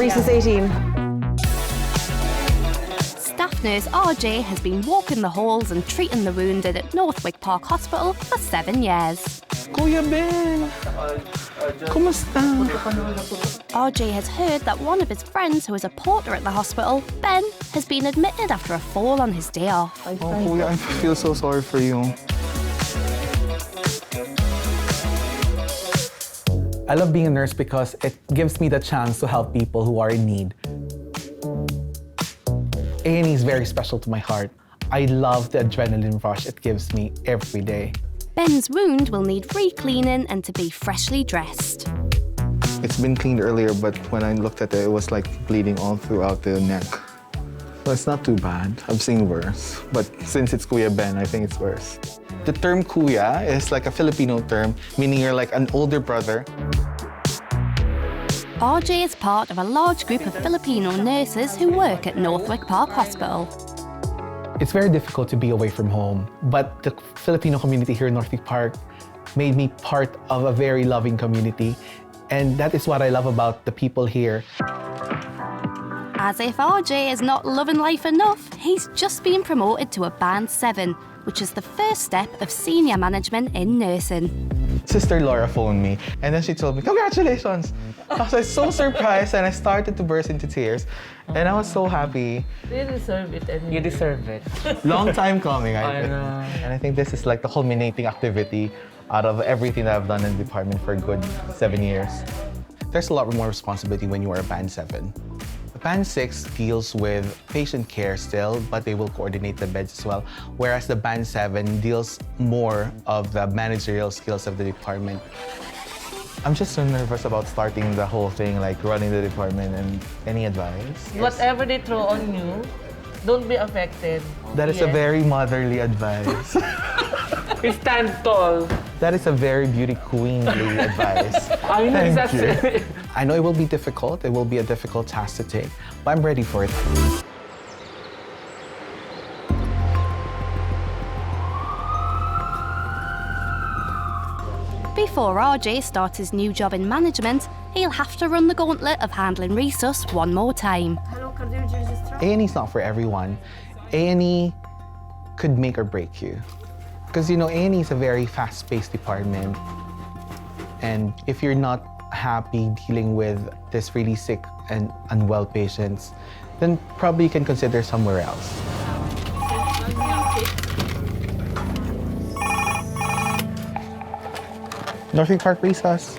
Resuscitation. Staff nurse RJ has been walking the halls and treating the wounded at Northwick Park Hospital for 7 years. Kuya Ben! Kumusta? RJ has heard that one of his friends who is a porter at the hospital, Ben, has been admitted after a fall on his day off. Oh, Kuya, I feel so sorry for you. I love being a nurse because it gives me the chance to help people who are in need. A&E is very special to my heart. I love the adrenaline rush it gives me every day. Ben's wound will need re-cleaning and to be freshly dressed. It's been cleaned earlier, but when I looked at it, it was like bleeding all throughout the neck. Well, it's not too bad. I've seen worse. But since it's Kuya Ben, I think it's worse. The term Kuya is like a Filipino term, meaning you're like an older brother. RJ is part of a large group of Filipino nurses who work at Northwick Park Hospital. It's very difficult to be away from home, but the Filipino community here in Northwick Park made me part of a very loving community, and that is what I love about the people here. As if RJ is not loving life enough, he's just been promoted to a Band 7, which is the first step of senior management in nursing. Sister Laura phoned me, and then she told me, "Congratulations!" I was so surprised, and I started to burst into tears, and I was so happy. You deserve it. You deserve it. Long time coming, I I think. know. And I think this is like the culminating activity out of everything that I've done in the department for a good 7 years. There's a lot more responsibility when you are a Band 7. Band 6 deals with patient care still, but they will coordinate the beds as well, whereas the Band 7 deals more of the managerial skills of the department. I'm just so nervous about starting the whole thing, like running the department, and any advice? Whatever they throw on you, don't be affected. That is a very motherly advice. Stand tall. That is a very beauty queenly advice. I know Thank that's you. it. I know it will be difficult. It will be a difficult task to take, but I'm ready for it. Before RJ starts his new job in management, he'll have to run the gauntlet of handling Resus one more time. A&E is not for everyone. A&E could make or break you. Because, you know, A&E is a very fast-paced department. And if you're not happy dealing with this really sick and unwell patients, then probably you can consider somewhere else. Northwick Park Resus.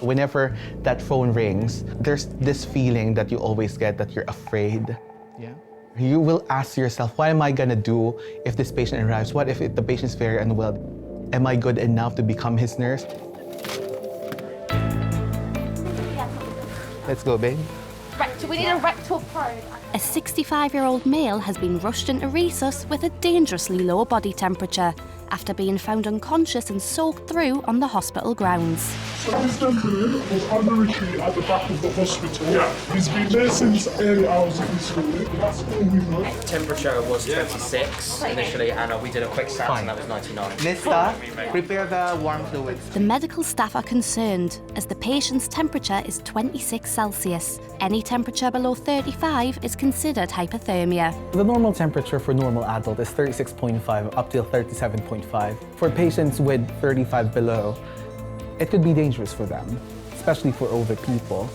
Whenever that phone rings, there's this feeling that you always get that you're afraid. Yeah. You will ask yourself, what am I gonna do if this patient arrives? What if the patient's very unwell? Am I good enough to become his nurse? Let's go, babe. We need a rectal probe. A 65-year-old male has been rushed into Resus with a dangerously low body temperature after being found unconscious and soaked through on the hospital grounds. So this gentleman was under a tree at the back of the hospital. Yeah. He's been there since early hours of this morning. That's all we know. Temperature was 26 initially, and we did a quick sat, and that was 99. Nesta, prepare the warm fluids. The medical staff are concerned as the patient's temperature is 26 Celsius. Any temperature below 35 is considered hypothermia. The normal temperature for normal adult is 36.5 up till 37.5. For patients with 35 below, it could be dangerous for them, especially for older people.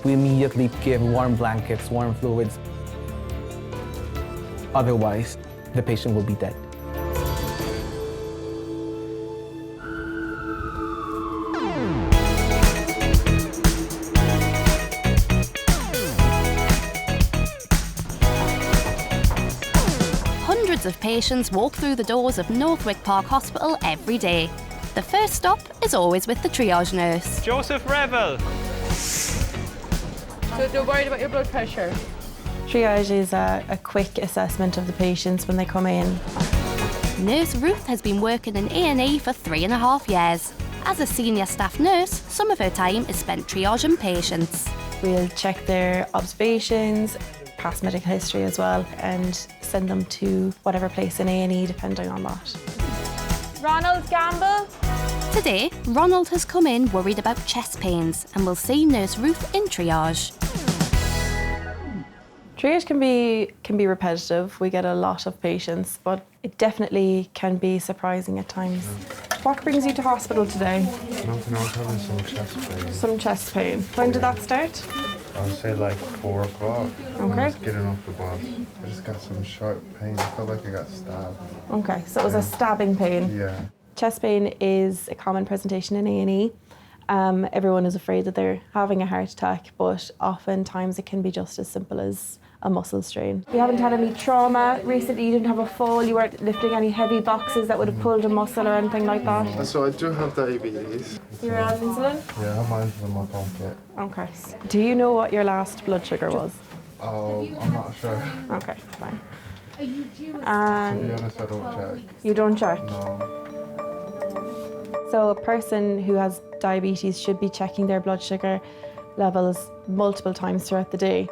We immediately give warm blankets, warm fluids. Otherwise, the patient will be dead. Hundreds of patients walk through the doors of Northwick Park Hospital every day. The first stop is always with the triage nurse. Joseph Revel. So they're worried about your blood pressure. Triage is a quick assessment of the patients when they come in. Nurse Ruth has been working in A&E for 3.5 years. As a senior staff nurse, some of her time is spent triaging patients. We'll check their observations, past medical history as well, and send them to whatever place in A&E depending on that. Ronald Gamble. Today, Ronald has come in worried about chest pains and will see Nurse Ruth in triage. Triage can be repetitive. We get a lot of patients, but it definitely can be surprising at times. What brings you to hospital today? Nothing, I was having some chest pain. Some chest pain. When did that start? I'd say like 4 o'clock. Okay. I was getting off the bus. I just got some sharp pain. I felt like I got stabbed. Okay, so it was a stabbing pain. Yeah. Chest pain is a common presentation in A&E. Everyone is afraid that they're having a heart attack, but oftentimes it can be just as simple as a muscle strain. You haven't had any trauma recently, you didn't have a fall, you weren't lifting any heavy boxes that would have pulled a muscle or anything like that? So I do have diabetes. You're on insulin? Yeah, I have my insulin in my pocket. Okay. Do you know what your last blood sugar was? Oh, I'm not sure. Okay, fine. To be And honest, I don't check. you don't check? No. So a person who has diabetes should be checking their blood sugar levels multiple times throughout the day.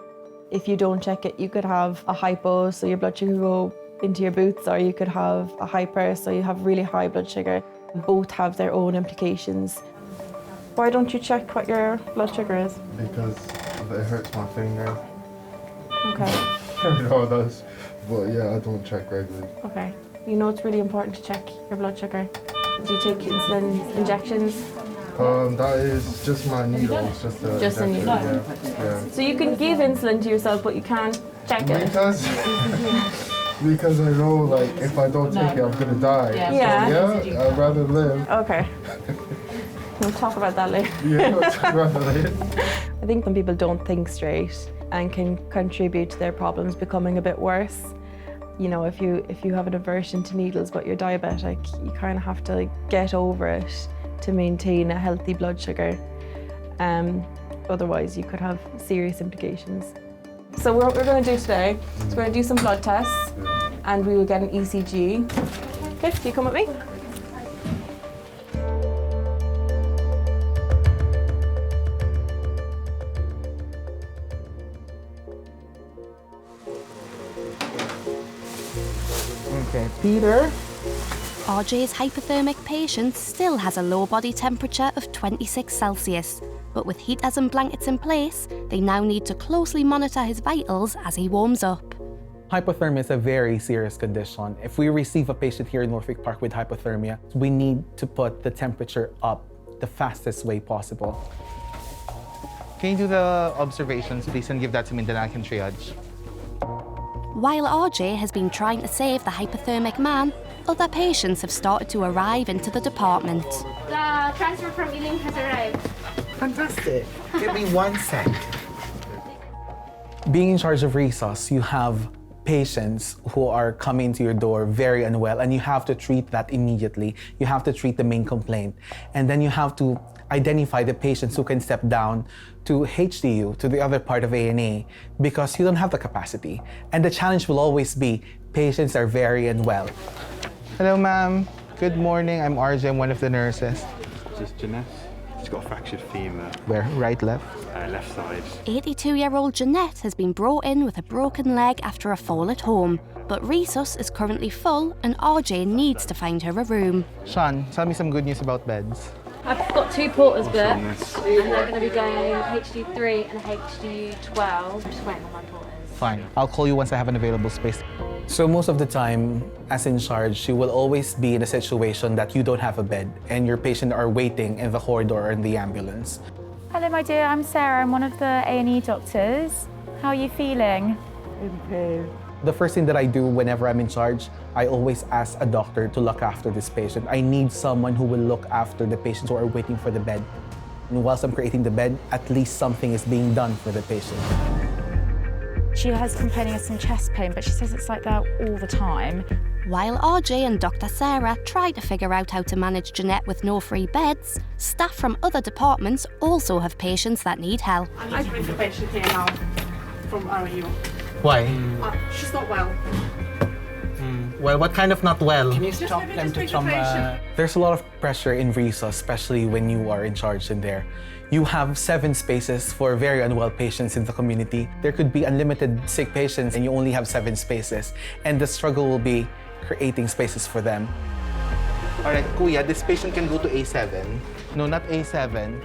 If you don't check it, you could have a hypo, so your blood sugar will go into your boots, or you could have a hyper, so you have really high blood sugar. Both have their own implications. Why don't you check what your blood sugar is? Because it hurts my finger. Okay, I know it does. But yeah, I don't check regularly. okay. You know it's really important to check your blood sugar. Do you take insulin injections? That is just my needles, just a Just a injection, needle. yeah. So you can give insulin to yourself, but you can't check it. Because I know, like, if I don't take it, I'm gonna die. Yeah. So, yeah, I'd rather live. Okay. We'll talk about that later. Yeah, I'd rather live. I think when people don't think straight and can contribute to their problems becoming a bit worse. You know, if you have an aversion to needles but you're diabetic, you kind of have to get over it to maintain a healthy blood sugar. Otherwise, you could have serious implications. So what we're going to do today is we're going to do some blood tests and we will get an ECG. Okay, can you come with me? Okay, Peter. RJ's hypothermic patient still has a low body temperature of 26 Celsius, but with heaters and blankets in place, they now need to closely monitor his vitals as he warms up. Hypothermia is a very serious condition. If we receive a patient here in Norfolk Park with hypothermia, we need to put the temperature up the fastest way possible. Can you do the observations, please, and give that to me, then I can triage. While RJ has been trying to save the hypothermic man, other patients have started to arrive into the department. The transfer from Ealing has arrived. Fantastic. Give me 1 sec. Being in charge of resus, you have patients who are coming to your door very unwell, and you have to treat that immediately. You have to treat the main complaint. And then you have to identify the patients who can step down to HDU, to the other part of A&E, because you don't have the capacity. And the challenge will always be, patients are very unwell. Hello, ma'am. Good morning. I'm RJ. I'm one of the nurses. This is Jeanette. She's got a fractured femur. Where? Right, left? Left side. 82-year-old Jeanette has been brought in with a broken leg after a fall at home, but resus is currently full and RJ needs to find her a room. Sean, tell me some good news about beds. I've got 2 porters booked, on and this? they're going to be going HD3 and HD12. I'm just waiting on my porters. Fine. I'll call you once I have an available space. So most of the time, as in charge, you will always be in a situation that you don't have a bed and your patient are waiting in the corridor or in the ambulance. Hello, my dear. I'm Sarah. I'm one of the A&E doctors. How are you feeling? In pain. The first thing that I do whenever I'm in charge, I always ask a doctor to look after this patient. I need someone who will look after the patients who are waiting for the bed. And whilst I'm creating the bed, at least something is being done for the patient. She has complaining of some chest pain, but she says it's like that all the time. While RJ and Dr. Sarah try to figure out how to manage Jeanette with no free beds, staff from other departments also have patients that need help. I bring the patient here now from RU. Why? She's not well. Well, what kind of not well? Can you stop them to come? There's a lot of pressure in resus, especially when you are in charge in there. You have 7 spaces for very unwell patients in the community. There could be unlimited sick patients and you only have 7 spaces. And the struggle will be creating spaces for them. All right, Kuya, this patient can go to A7. No, not A7.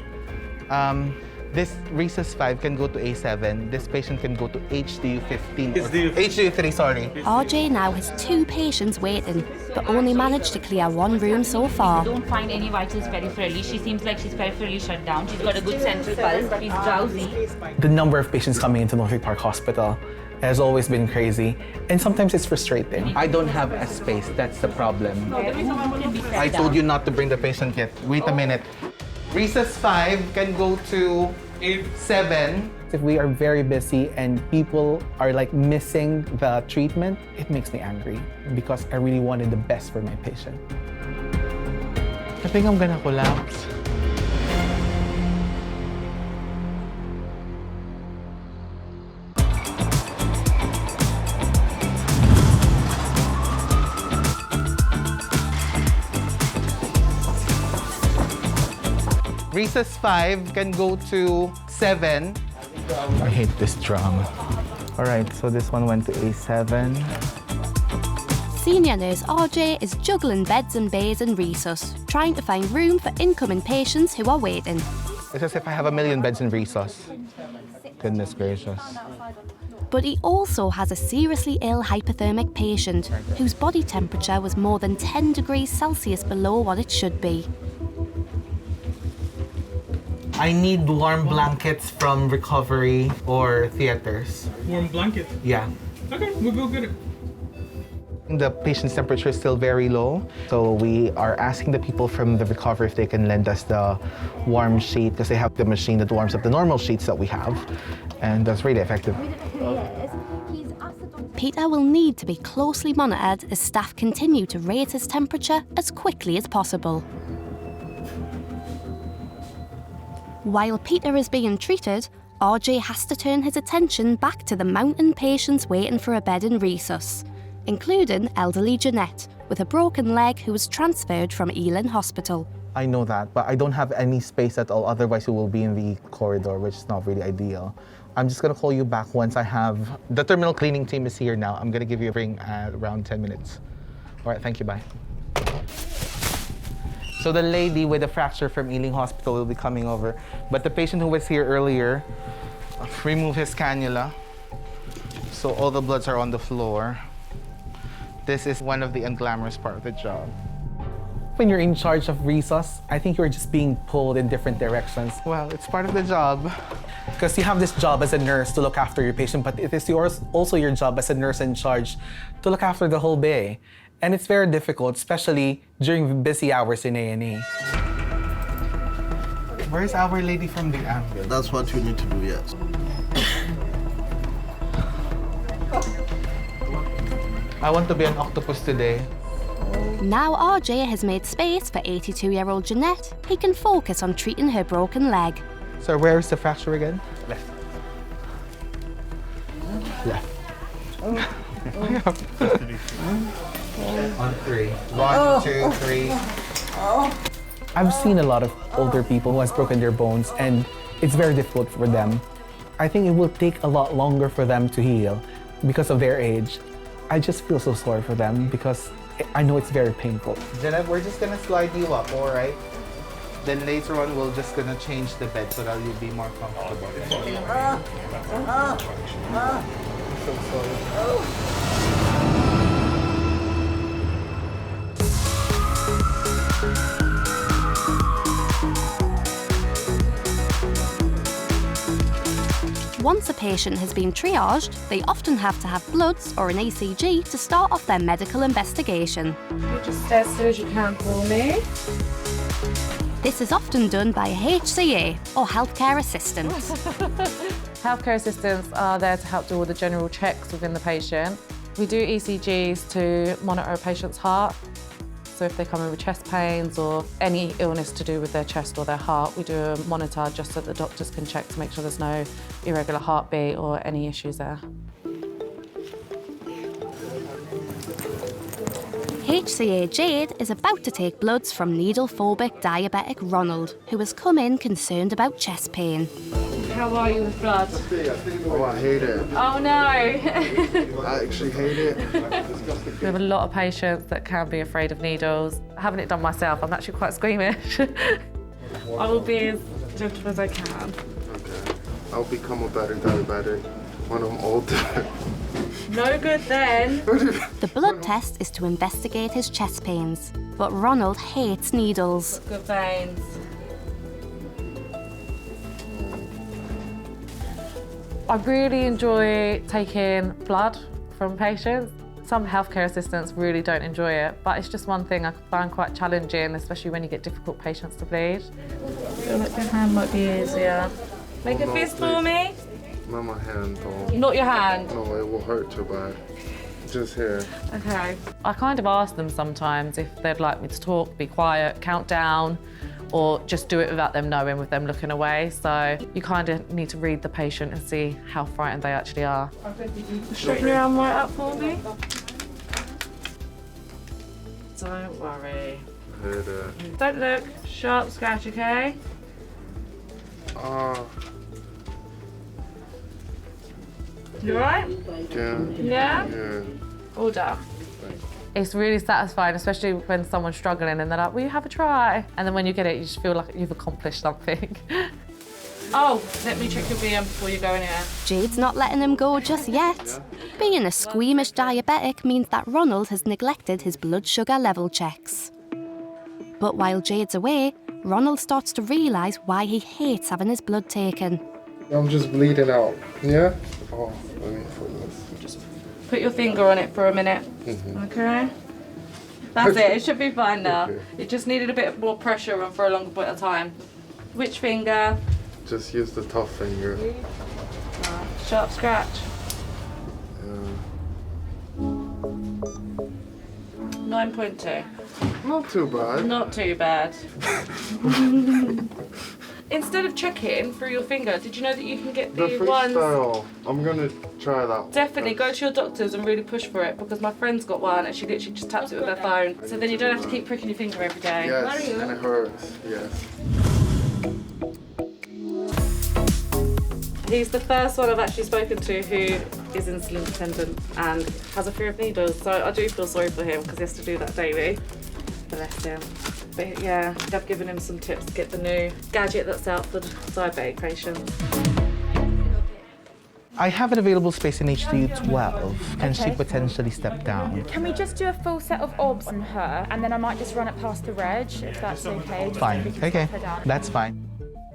This Resus 5 can go to A7. This patient can go to HDU15. HDU3, sorry. RJ now has 2 patients waiting, but only managed to clear 1 room so far. Don't find any vitals peripherally. She seems like she's peripherally shut down. She's got a good central pulse. She's drowsy. The number of patients coming into Norfolk Park Hospital has always been crazy, and sometimes it's frustrating. I don't have a space, that's the problem. I told you not to bring the patient yet. Wait a minute. Resus 5 can go to 7. If we are very busy and people are like missing the treatment, it makes me angry because I really wanted the best for my patient. I think I'm gonna collapse. Resus 5 can go to 7. I hate this drama. All right, so this one went to A7. Senior nurse RJ is juggling beds and bays in Resus, trying to find room for incoming patients who are waiting. It's as if I have 1,000,000 beds in Resus. Goodness gracious. But he also has a seriously ill hypothermic patient whose body temperature was more than 10 degrees Celsius below what it should be. I need warm blankets from recovery or theaters. Warm blanket? Yeah. Okay, we'll go get it. The patient's temperature is still very low, so we are asking the people from the recovery if they can lend us the warm sheet because they have the machine that warms up the normal sheets that we have, and that's really effective. Peter will need to be closely monitored as staff continue to raise his temperature as quickly as possible. While Peter is being treated, RJ has to turn his attention back to the mountain patients waiting for a bed in Resus, including elderly Jeanette, with a broken leg who was transferred from Ealing Hospital. I know that, but I don't have any space at all, otherwise we will be in the corridor, which is not really ideal. I'm just gonna call you back once I have... The terminal cleaning team is here now. I'm gonna give you a ring at around 10 minutes. All right, thank you, bye. So the lady with the fracture from Ealing Hospital will be coming over, but the patient who was here earlier, remove his cannula. So all the bloods are on the floor. This is one of the unglamorous part of the job. When you're in charge of Resus, I think you're just being pulled in different directions. Well, it's part of the job. Because you have this job as a nurse to look after your patient, but it is also your job as a nurse in charge to look after the whole bay. And it's very difficult, especially during busy hours in A&E. Where's our lady from the ambulance? That's what you need to do, yes. I want to be an octopus today. Now RJ has made space for 82-year-old Jeanette, he can focus on treating her broken leg. So where is the fracture again? Left. Left. On 3. 1, 2, 3. I've seen a lot of older people who has broken their bones, and it's very difficult for them. I think it will take a lot longer for them to heal because of their age. I just feel so sorry for them because I know it's very painful. Jeanette, we're just gonna slide you up, all right? Then later on, we're just gonna change the bed so that you'll be more comfortable. I'm so sorry. Once a patient has been triaged, they often have to have bloods or an ECG to start off their medical investigation. Just stay as soon as you can for me. This is often done by a HCA or healthcare assistant. Healthcare assistants are there to help do all the general checks within the patient. We do ECGs to monitor a patient's heart. So if they come in with chest pains or any illness to do with their chest or their heart, we do a monitor just so the doctors can check to make sure there's no irregular heartbeat or any issues there. HCA Jade is about to take bloods from needle-phobic diabetic Ronald, who has come in concerned about chest pain. How are you with blood? Oh, I hate it. Oh no! I actually hate it. We have a lot of patients that can be afraid of needles. Having it done myself, I'm actually quite squeamish. I will be as gentle as I can. I'll become a better diabetic when I'm older. No good then. The blood test is to investigate his chest pains, but Ronald hates needles. Good veins. I really enjoy taking blood from patients. Some healthcare assistants really don't enjoy it, but it's just one thing I find quite challenging, especially when you get difficult patients to bleed. I feel like your hand might be easier. Make a fist for me. Not my hand, though. Not your hand? No, it will hurt too bad. Just here. Okay. I kind of ask them sometimes if they'd like me to talk, be quiet, count down, or just do it without them knowing, with them looking away. So you kind of need to read the patient and see how frightened they actually are. Straighten your arm right up for me. Don't worry. Don't look. Sharp scratch, okay? You alright? Yeah. Yeah? Yeah. All done. It's really satisfying, especially when someone's struggling and they're like, will you have a try? And then when you get it, you just feel like you've accomplished something. Oh, let me check your BM before you go in here. Jade's not letting him go just yet. Being a squeamish diabetic means that Ronald has neglected his blood sugar level checks. But while Jade's away, Ronald starts to realise why he hates having his blood taken. I'm just bleeding out. Yeah? Oh, let me put this. Just put your finger on it for a minute. Okay? That's it. It should be fine now. Okay. It just needed a bit more pressure and for a longer bit of time. Which finger? Just use the tough finger. Sharp scratch. 9.2. Not too bad. Not too bad. Instead of checking through your finger, did you know that you can get The the ones? freestyle. I'm gonna try that. Definitely go to your doctors and really push for it, because my friend's got one and she literally just taps it with her phone. So then you don't have to keep pricking your finger every day. Yes, and it hurts. Yes. He's the first one I've actually spoken to who is insulin dependent and has a fear of needles. So I do feel sorry for him because he has to do that daily. Bless him. But yeah, I've given him some tips to get the new gadget that's out for diabetic patients. I have an available space in HDU 12. Can she potentially step down? Can we just do a full set of obs on her, and then I might just run it past the reg, if that's okay? Just so Fine. we can Okay. stop her down. That's fine.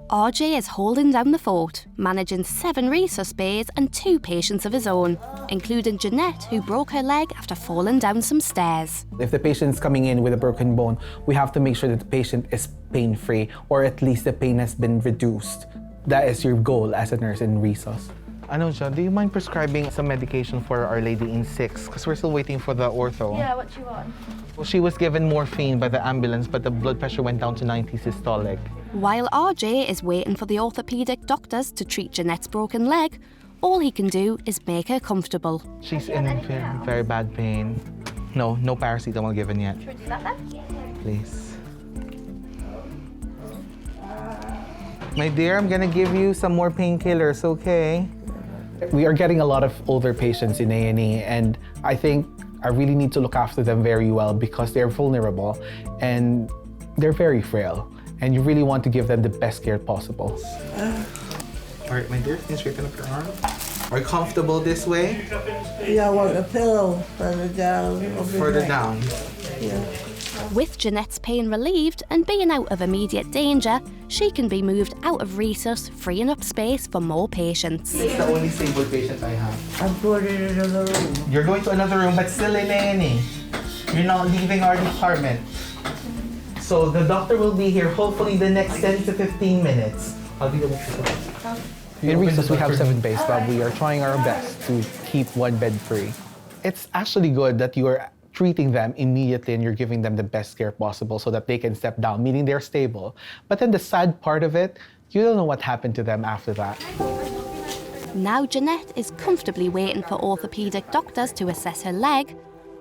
RJ is holding down the fort, managing 7 resus bays and 2 patients of his own, including Jeanette, who broke her leg after falling down some stairs. If the patient's coming in with a broken bone, we have to make sure that the patient is pain-free, or at least the pain has been reduced. That is your goal as a nurse in resus. Anuja, do you mind prescribing some medication for Our Lady in 6? Because we're still waiting for the ortho. Yeah, what do you want? Well, she was given morphine by the ambulance, but the blood pressure went down to 90 systolic. While RJ is waiting for the orthopaedic doctors to treat Jeanette's broken leg, all he can do is make her comfortable. She's in very, very bad pain. No paracetamol given yet. Should we do that then? Please. My dear, I'm gonna give you some more painkillers, okay? We are getting a lot of older patients in A&E, and I think I really need to look after them very well because they're vulnerable and they're very frail, and you really want to give them the best care possible. All right, my dear, can you straighten up your arm? Are you comfortable this way? Yeah, I want a pillow further down. Further down. Yeah. With Jeanette's pain relieved and being out of immediate danger, she can be moved out of resus, freeing up space for more patients. This is the only stable patient I have. I'm going in another room. You're going to another room, but still in A&E. You're not leaving our department. So the doctor will be here hopefully the next 10 to 15 minutes. I'll be the one. In resus, we have 7 bays, but we are trying our best to keep 1 bed free. It's actually good that you are treating them immediately and you're giving them the best care possible so that they can step down, meaning they're stable. But then the sad part of it, you don't know what happened to them after that. Now Jeanette is comfortably waiting for orthopaedic doctors to assess her leg,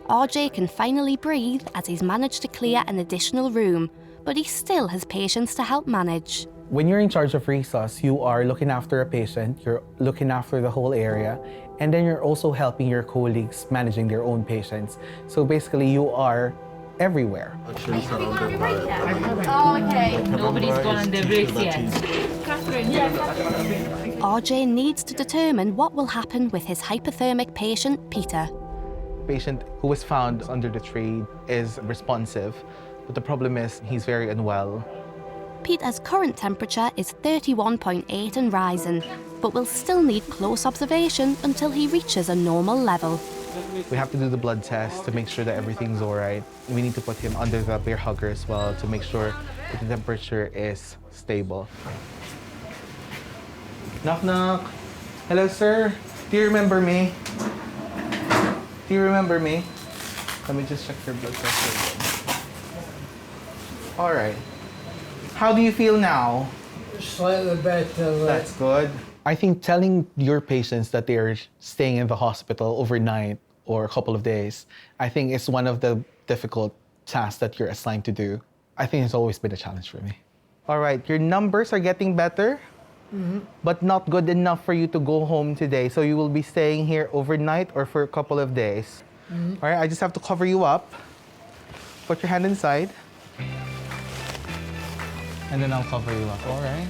RJ can finally breathe as he's managed to clear an additional room, but he still has patients to help manage. When you're in charge of resus, you are looking after a patient, you're looking after the whole area, and then you're also helping your colleagues managing their own patients. So basically, you are everywhere. Oh, okay. Nobody's gone on their breaks yet. Catherine. RJ needs to determine what will happen with his hypothermic patient, Peter. Patient who was found under the tree is responsive, but the problem is he's very unwell. Peter's current temperature is 31.8 and rising, but will still need close observation until he reaches a normal level. We have to do the blood test to make sure that everything's all right. We need to put him under the bear hugger as well to make sure that the temperature is stable. Knock, knock. Hello, sir. Do you remember me? Do you remember me? Let me just check your blood pressure again. All right. How do you feel now? Slightly better. That's good. I think telling your patients that they're staying in the hospital overnight or a couple of days, I think is one of the difficult tasks that you're assigned to do. I think it's always been a challenge for me. All right, your numbers are getting better, but not good enough for you to go home today. So you will be staying here overnight or for a couple of days. All right, I just have to cover you up. Put your hand inside. And then I'll cover you up, all right?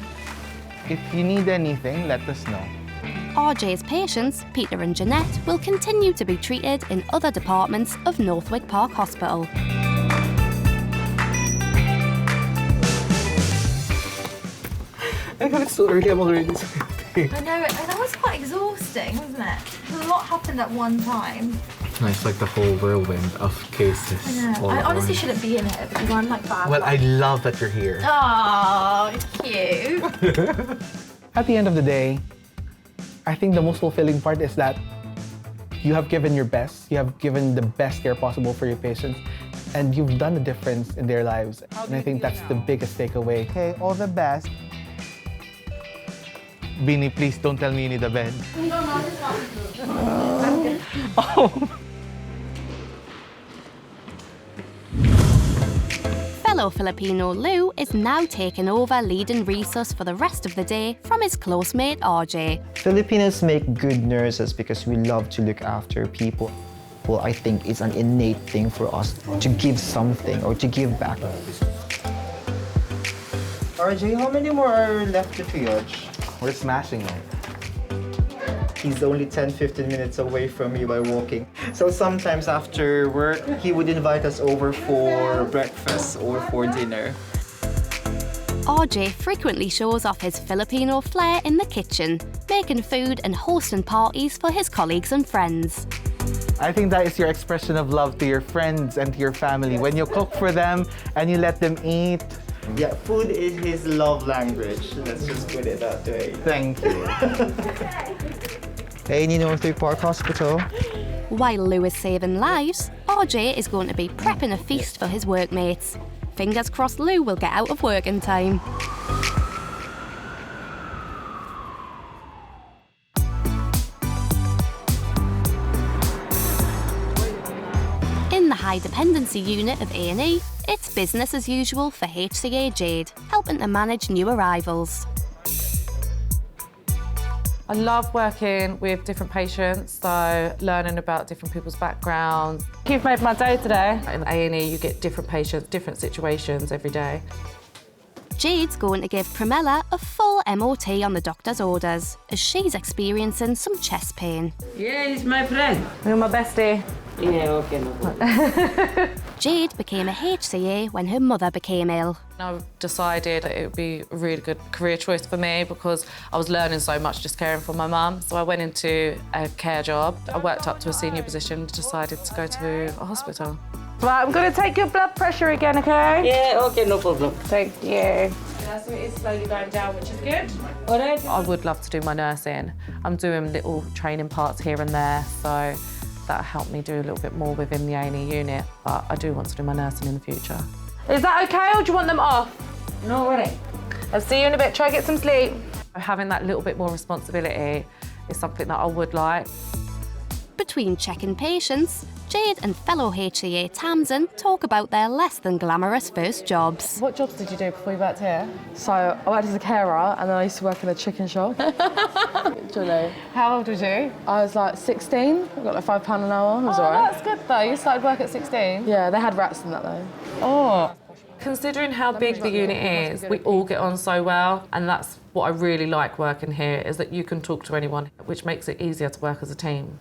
If you need anything, let us know. RJ's patients, Peter and Jeanette, will continue to be treated in other departments of Northwick Park Hospital. I know it's so early, I'm already sleeping. I know, and that was quite exhausting, wasn't it? Because a lot happened at one time. No, it's like the whole whirlwind of cases. I know. I honestly shouldn't be in here because I'm like bad. Well, I love that you're here. Oh, cute. At the end of the day, I think the most fulfilling part is that you have given your best, you have given the best care possible for your patients, and you've done a difference in their lives. And I think that's the biggest takeaway. Okay, all the best. Beanie, please don't tell me you need a bed. Oh. Fellow Filipino Lou is now taking over leading Resus for the rest of the day from his close mate RJ. Filipinos make good nurses because we love to look after people. Well, I think it's an innate thing for us to give something or to give back. RJ, how many more are left to triage? We're smashing it. He's only 10-15 minutes away from me by walking. So sometimes after work, he would invite us over for breakfast or for dinner. RJ frequently shows off his Filipino flair in the kitchen, making food and hosting parties for his colleagues and friends. I think that is your expression of love to your friends and to your family. When you cook for them and you let them eat. Yeah, food is his love language. Let's just put it that way. Thank you. Hey, Northwick Park Hospital. While Lou is saving lives, RJ is going to be prepping a feast for his workmates. Fingers crossed Lou will get out of work in time. In the high dependency unit of A&E, it's business as usual for HCA Jade, helping to manage new arrivals. I love working with different patients, so learning about different people's backgrounds. You've made my day today. In A&E, you get different patients, different situations every day. Jade's going to give Primella a full MOT on the doctor's orders, as she's experiencing some chest pain. Yeah, he's my friend. You're my bestie. Yeah, okay, no problem. Jade became a HCA when her mother became ill. I decided that it would be a really good career choice for me because I was learning so much just caring for my mum. So I went into a care job. I worked up to a senior position, decided to go to a hospital. Right, I'm going to take your blood pressure again, okay? Yeah, okay, no problem. Thank you. Yeah, so it is slowly going down, which is good. All right. I would love to do my nursing. I'm doing little training parts here and there, so that helped me do a little bit more within the A&E unit, but I do want to do my nursing in the future. Is that okay, or do you want them off? No worry. I'll see you in a bit. Try to get some sleep. Having that little bit more responsibility is something that I would like. Between checking patients, Jade and fellow HCA Tamsin talk about their less than glamorous first jobs. What jobs did you do before you worked here? So I worked as a carer and then I used to work in a chicken shop. Literally. How old was you? I was like 16. I got like £5 an hour. It was Oh, alright. that's good though. You started work at 16? Yeah, they had rats in that though. Oh. Considering how big the unit is, we all get on so well, and that's what I really like working here, is that you can talk to anyone, which makes it easier to work as a team.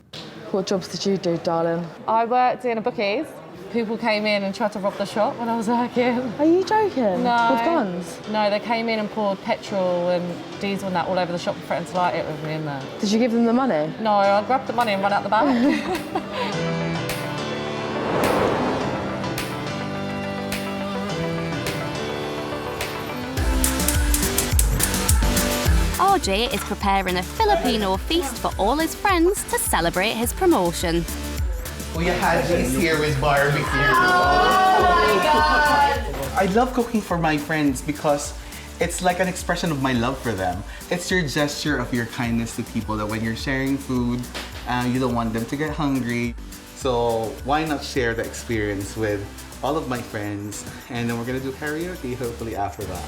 What jobs did you do, darling? I worked in a bookies. People came in and tried to rob the shop when I was working. Are you joking? No. With guns? No, they came in and poured petrol and diesel and that all over the shop and threatened to light it with me in there. Did you give them the money? No, I grabbed the money and ran out the back. RJ is preparing a Filipino feast for all his friends to celebrate his promotion. We had this here with barbecue. Oh my God! I love cooking for my friends because it's like an expression of my love for them. It's your gesture of your kindness to people, that when you're sharing food, you don't want them to get hungry. So why not share the experience with all of my friends? And then we're gonna do karaoke hopefully after that.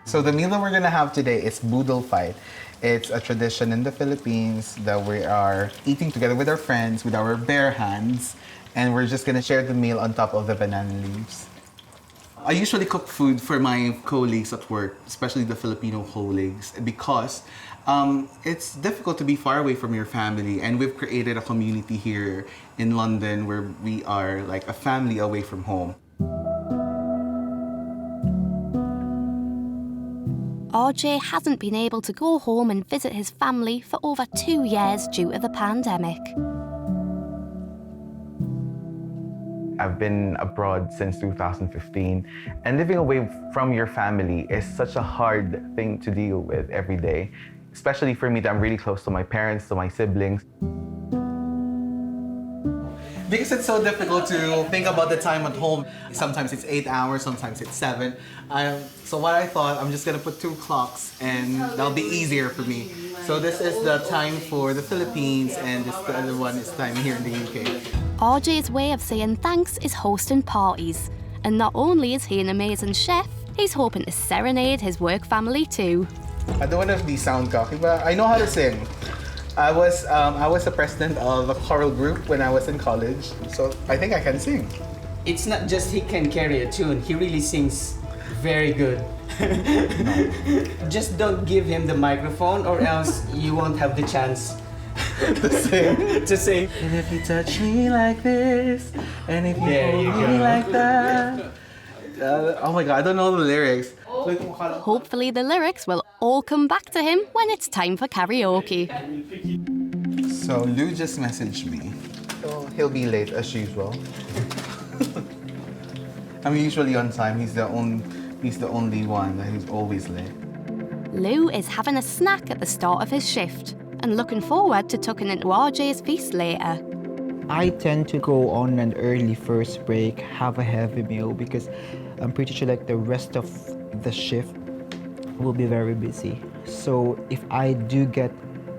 So the meal that we're gonna have today is budol fight. It's a tradition in the Philippines that we are eating together with our friends with our bare hands, and we're just gonna share the meal on top of the banana leaves. I usually cook food for my colleagues at work, especially the Filipino colleagues, because it's difficult to be far away from your family, and we've created a community here in London where we are like a family away from home. RJ hasn't been able to go home and visit his family for over 2 years due to the pandemic. I've been abroad since 2015, and living away from your family is such a hard thing to deal with every day, especially for me that I'm really close to my parents, to my siblings. Because it's so difficult to think about the time at home. Sometimes it's 8 hours, sometimes it's 7. So what I thought, I'm just gonna put 2 clocks and that'll be easier for me. So this is the time for the Philippines, and the other one is time here in the UK. RJ's way of saying thanks is hosting parties. And not only is he an amazing chef, he's hoping to serenade his work family too. I don't want to be sound cocky, but I know how to sing. I was the president of a choral group when I was in college, so I think I can sing. It's not just he can carry a tune, he really sings very good. Just don't give him the microphone or else you won't have the chance to sing. And if you touch me like this, and if you hold me like that. Oh my God, I don't know the lyrics. Hopefully the lyrics will all come back to him when it's time for karaoke. So Lou just messaged me. So he'll be late as usual. I'm usually on time. He's the only one that is always late. Lou is having a snack at the start of his shift and looking forward to tucking into RJ's feast later. I tend to go on an early first break, have a heavy meal, because I'm pretty sure like the rest of the shift will be very busy. So if I do get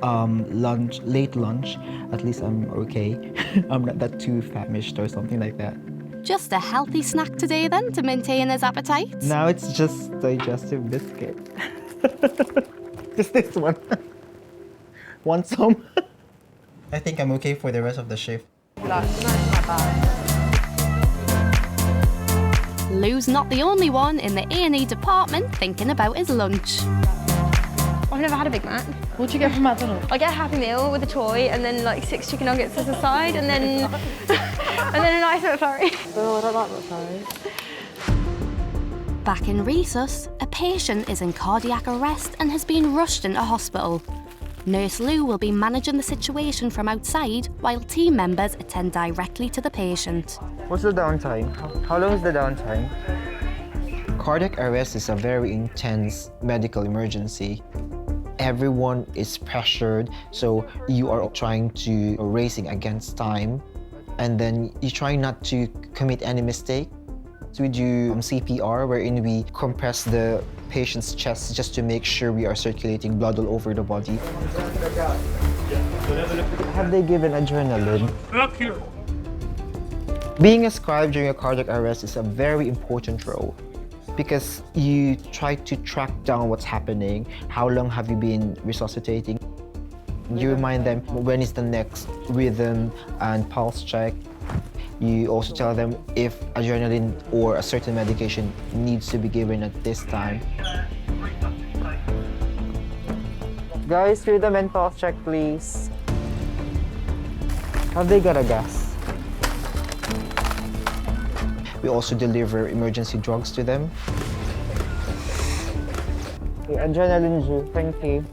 late lunch, at least I'm okay. I'm not that too famished or something like that. Just a healthy snack today then to maintain his appetite? Now it's just digestive biscuit. Just this one. Want some? I think I'm okay for the rest of the shift. Lou's not the only one in the A&E department thinking about his lunch. I've never had a Big Mac. What do you get from McDonald's? I get a Happy Meal with a toy and then like 6 chicken nuggets as a side and then and then a nice McFlurry. Oh, I don't like McFlurry. Back in Resus, a patient is in cardiac arrest and has been rushed into hospital. Nurse Lou will be managing the situation from outside while team members attend directly to the patient. What's the downtime? How long is the downtime? Cardiac arrest is a very intense medical emergency. Everyone is pressured, so you are trying to racing against time, and then you try not to commit any mistake. So we do CPR, wherein we compress the patient's chest just to make sure we are circulating blood all over the body. Have they given adrenaline? Being a scribe during a cardiac arrest is a very important role because you try to track down what's happening, how long have you been resuscitating. You remind them when is the next rhythm and pulse check. You also tell them if adrenaline or a certain medication needs to be given at this time. Guys, do the mental health check, please. Have they got a gas? We also deliver emergency drugs to them. Okay, adrenaline due, thank you.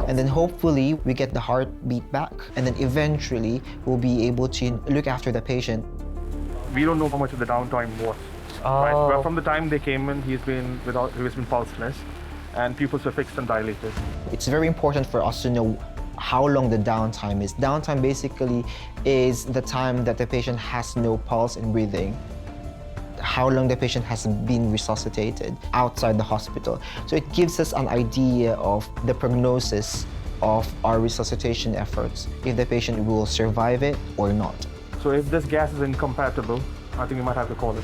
And then hopefully we get the heartbeat back, and then eventually we'll be able to look after the patient. We don't know how much of the downtime was. Right? But from the time they came in, he's been pulseless, and pupils were fixed and dilated. It's very important for us to know how long the downtime is. Downtime basically is the time that the patient has no pulse and breathing. How long the patient has been resuscitated outside the hospital. So it gives us an idea of the prognosis of our resuscitation efforts, if the patient will survive it or not. So if this gas is incompatible, I think we might have to call it.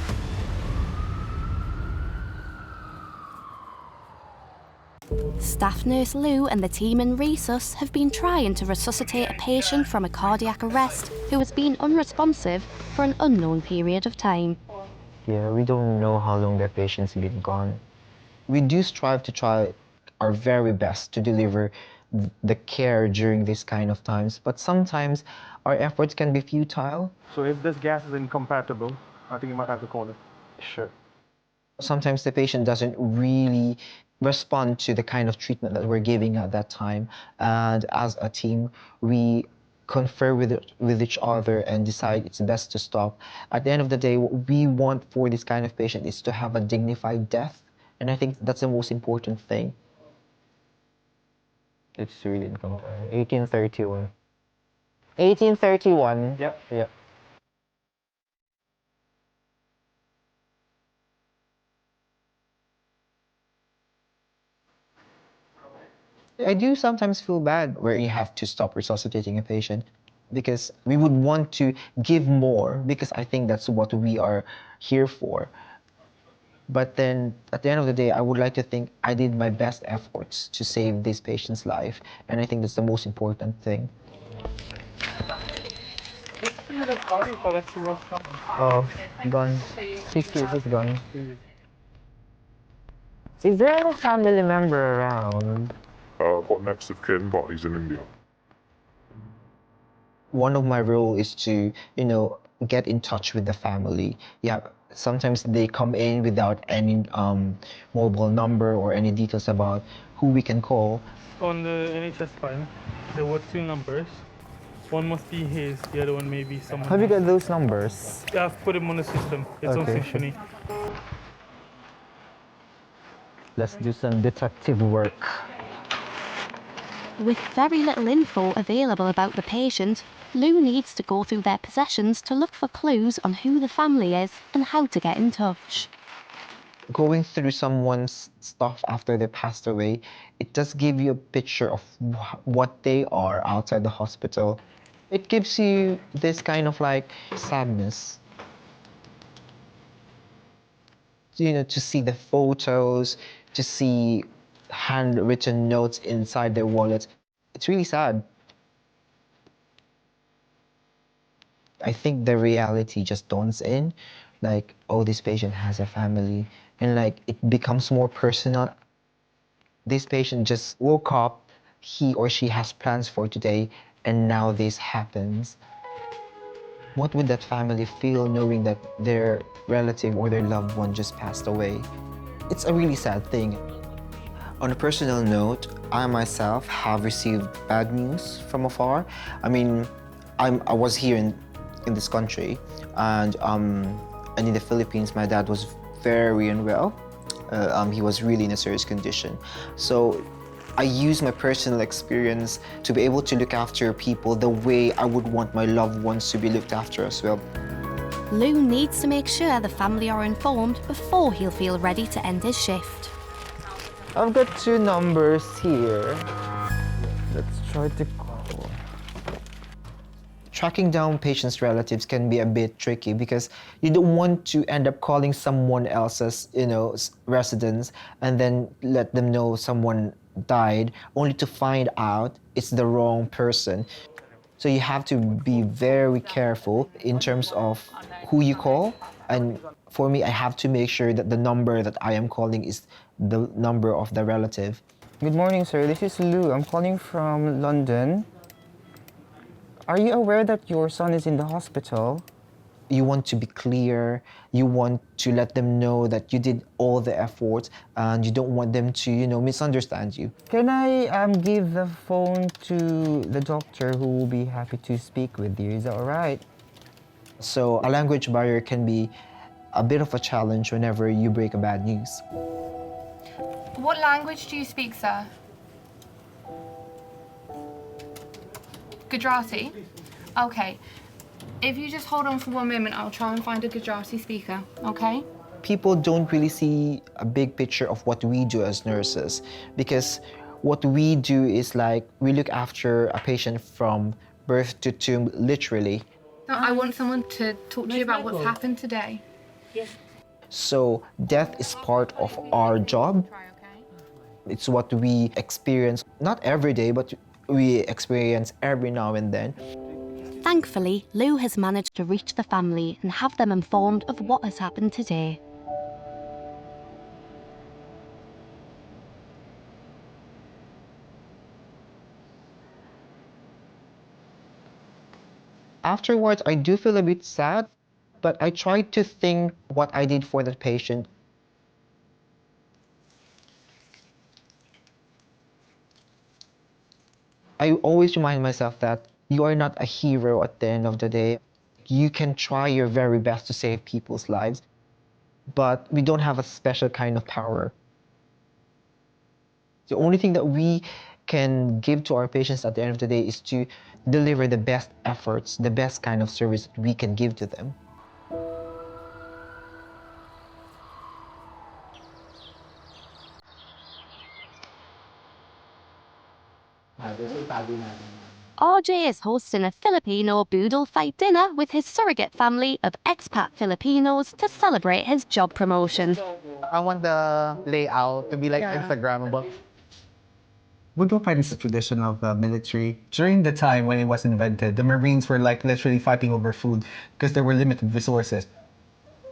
Staff nurse Lou and the team in Resus have been trying to resuscitate a patient from a cardiac arrest who has been unresponsive for an unknown period of time. Yeah, we don't know how long the patient's been gone. We do strive to try our very best to deliver the care during these kind of times, but sometimes our efforts can be futile. So if this gas is incompatible, I think we might have to call it. Sure. Sometimes the patient doesn't really respond to the kind of treatment that we're giving at that time, and as a team, we confer with each other and decide it's best to stop. At the end of the day, what we want for this kind of patient is to have a dignified death, and I think that's the most important thing. It's really incomparable. 1831. 1831. Yep. I do sometimes feel bad where you have to stop resuscitating a patient, because we would want to give more, because I think that's what we are here for. But then at the end of the day, I would like to think I did my best efforts to save this patient's life, and I think that's the most important thing. Oh, gone. 6 years is gone. Is there any family member around? Got next of kin, but he's in India. One of my role is to, get in touch with the family. Yeah, sometimes they come in without any mobile number or any details about who we can call. On the NHS file, there were 2 numbers. One must be his, the other one may be someone Have you else. got those numbers? Yeah, I've put them on the system. It's on Okay, Symphony. Let's do some detective work. With very little info available about the patient, Lou needs to go through their possessions to look for clues on who the family is and how to get in touch. Going through someone's stuff after they passed away, it does give you a picture of what they are outside the hospital. It gives you this kind of sadness. To see the photos, to see handwritten notes inside their wallets. It's really sad. I think the reality just dawns in, oh, this patient has a family, and it becomes more personal. This patient just woke up, he or she has plans for today, and now this happens. What would that family feel knowing that their relative or their loved one just passed away? It's a really sad thing. On a personal note, I myself have received bad news from afar. I mean, I was here in this country, and in the Philippines, my dad was very unwell. He was really in a serious condition. So I use my personal experience to be able to look after people the way I would want my loved ones to be looked after as well. Lou needs to make sure the family are informed before he'll feel ready to end his shift. I've got 2 numbers here. Let's try to call. Tracking down patients' relatives can be a bit tricky because you don't want to end up calling someone else's, residence and then let them know someone died, only to find out it's the wrong person. So you have to be very careful in terms of who you call. And for me, I have to make sure that the number that I am calling is the number of the relative. Good morning, sir. This is Lou. I'm calling from London. Are you aware that your son is in the hospital? You want to be clear. You want to let them know that you did all the effort and you don't want them to, misunderstand you. Can I give the phone to the doctor who will be happy to speak with you? Is that all right? So a language barrier can be a bit of a challenge whenever you break a bad news. What language do you speak, sir? Gujarati? Okay. If you just hold on for 1 moment, I'll try and find a Gujarati speaker, okay? People don't really see a big picture of what we do as nurses, because what we do is like we look after a patient from birth to tomb, literally. I want someone to talk to you about what's happened today. Yes. So death is part of our job. It's what we experience, not every day, but we experience every now and then. Thankfully, Lou has managed to reach the family and have them informed of what has happened today. Afterwards, I do feel a bit sad, but I try to think what I did for the patient. I always remind myself that you are not a hero at the end of the day. You can try your very best to save people's lives, but we don't have a special kind of power. The only thing that we can give to our patients at the end of the day is to deliver the best efforts, the best kind of service that we can give to them. RJ is hosting a Filipino boodle fight dinner with his surrogate family of expat Filipinos to celebrate his job promotion. I want the layout to be like Instagrammable. Boodle fight is a tradition of the military. During the time when it was invented, the Marines were like literally fighting over food because there were limited resources.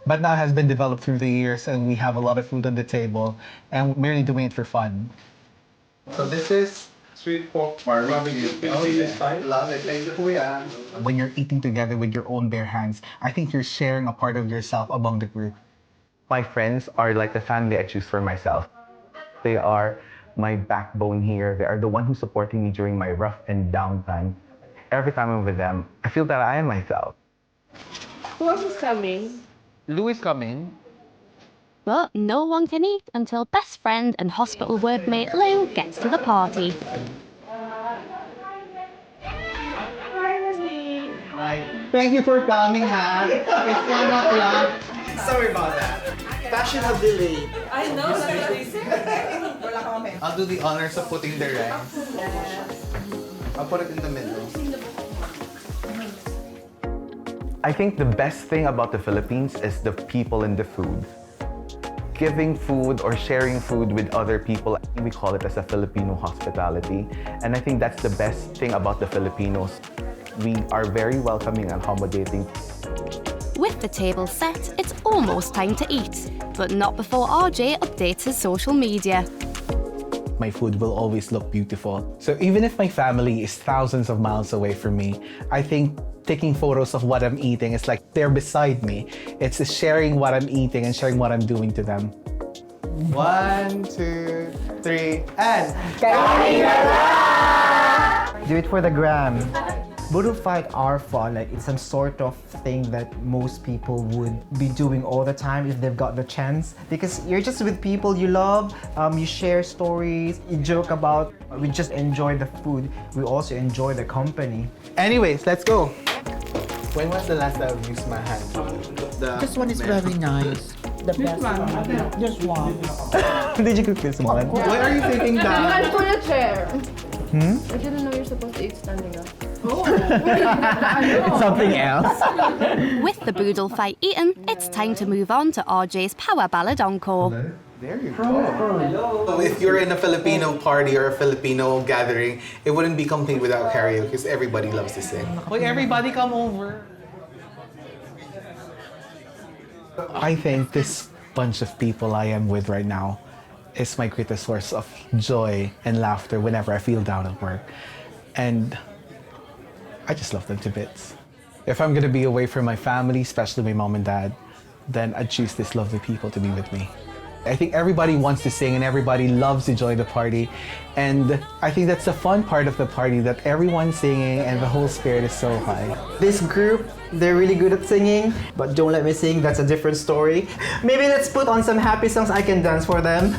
But now it has been developed through the years and we have a lot of food on the table and we're merely doing it for fun. So this is sweet pork barbecue. Love it. Thank you. When you're eating together with your own bare hands, I think you're sharing a part of yourself among the group. My friends are like the family I choose for myself. They are my backbone here. They are the one who's supporting me during my rough and down time. Every time I'm with them, I feel that I am myself. Who else is coming? Lou is coming. But no one can eat until best friend and hospital workmate Lou gets to the party. Thank you for coming, Han. It's 1 o'clock. Sorry about that. Fashion have delayed. I know, I'll do the honors of putting the rice. I'll put it in the middle. I think the best thing about the Philippines is the people and the food. Giving food or sharing food with other people, we call it as a Filipino hospitality. And I think that's the best thing about the Filipinos. We are very welcoming and accommodating. With the table set, it's almost time to eat, but not before RJ updates his social media. My food will always look beautiful. So even if my family is thousands of miles away from me, I think taking photos of what I'm eating is like they're beside me. It's sharing what I'm eating and sharing what I'm doing to them. 1, 2, 3, and... Do it for the gram. Boodle fight are fun. Like it's some sort of thing that most people would be doing all the time if they've got the chance. Because you're just with people you love, you share stories, you joke about. We just enjoy the food. We also enjoy the company. Anyways, let's go. When was the last time I used my hand? This one is very nice. The best one. Just one. Did you cook this one? Why are you sitting down? I'm for the chair. Hmm? I didn't know you're supposed to eat standing up. Something else. With the boodle fight eaten, it's time to move on to RJ's power ballad encore. There you go. So if you're in a Filipino party or a Filipino gathering, it wouldn't be complete without karaoke because everybody loves to sing. Wait, everybody come over. I think this bunch of people I am with right now is my greatest source of joy and laughter whenever I feel down at work. And I just love them to bits. If I'm gonna be away from my family, especially my mom and dad, then I'd choose these lovely people to be with me. I think everybody wants to sing and everybody loves to join the party. And I think that's the fun part of the party, that everyone's singing and the whole spirit is so high. This group, they're really good at singing, but Don't Let Me Sing, that's a different story. Maybe let's put on some happy songs I can dance for them.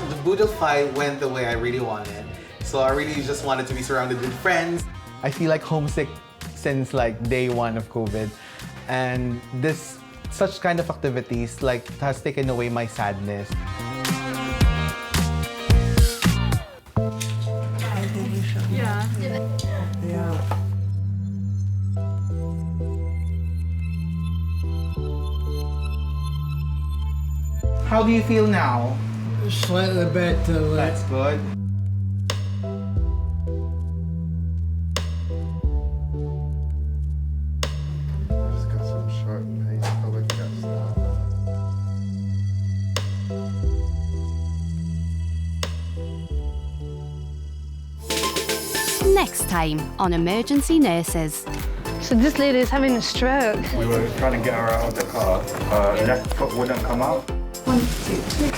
The Boodle fight went the way I really wanted. So I really just wanted to be surrounded with friends. I feel like homesick since like day one of COVID. And this, such kind of activities like has taken away my sadness. How do you feel now? Slightly better. That's good. Just got some sharp pain. I feel like you got stabbed. Next time on Emergency Nurses. So this lady is having a stroke. We were trying to get her out of the car. Left foot wouldn't come out. 1, 2, 3.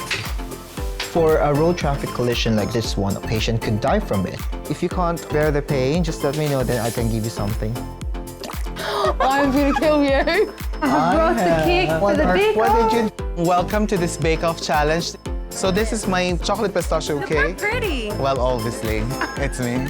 For a road traffic collision like this one, a patient could die from it. If you can't bear the pain, just let me know, then I can give you something. I'm gonna kill you. I brought the cake for the bake-off. Welcome to this bake-off challenge. So this is my chocolate pistachio cake. Pretty. Well, obviously, it's me.